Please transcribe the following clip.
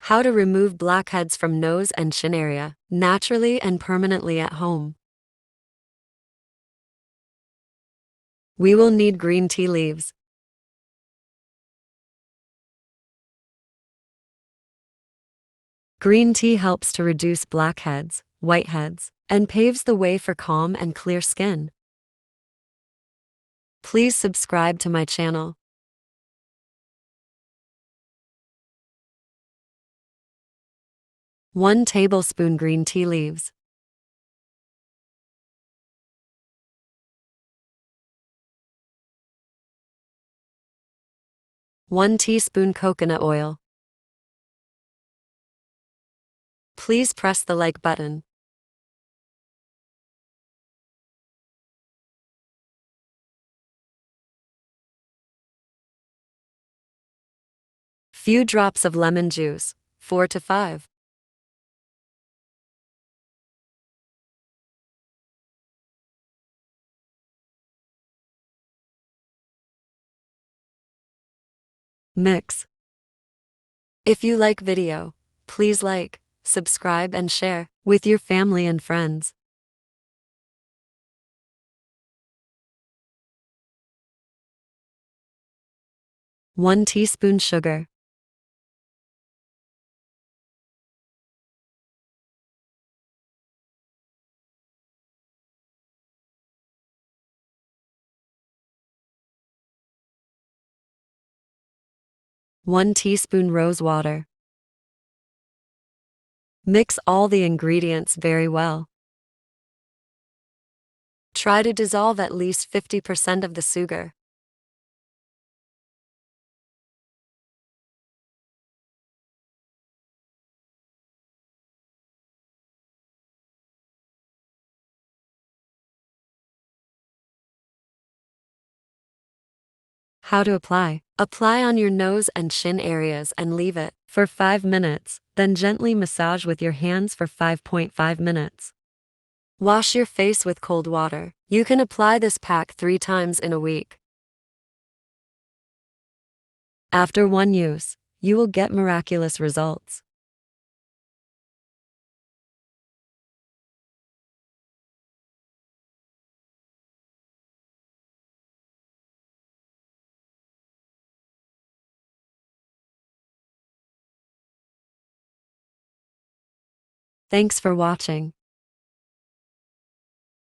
How to remove blackheads from nose and chin area, naturally and permanently at home. We will need green tea leaves. Green tea helps to reduce blackheads, whiteheads, and paves the way for calm and clear skin. Please subscribe to my channel. 1 tablespoon green tea leaves. 1 teaspoon coconut oil. Please press the like button. Few drops of lemon juice, 4 to 5. Mix. If you like video, please like, subscribe and share with your family and friends. One teaspoon sugar. One teaspoon rosewater. Mix all the ingredients very well. Try to dissolve at least 50% of the sugar. How to apply. Apply on your nose and chin areas and leave it for 5 minutes, then gently massage with your hands for 5.5 minutes. Wash your face with cold water. You can apply this pack 3 times in a week. After one use, you will get miraculous results. Thanks for watching.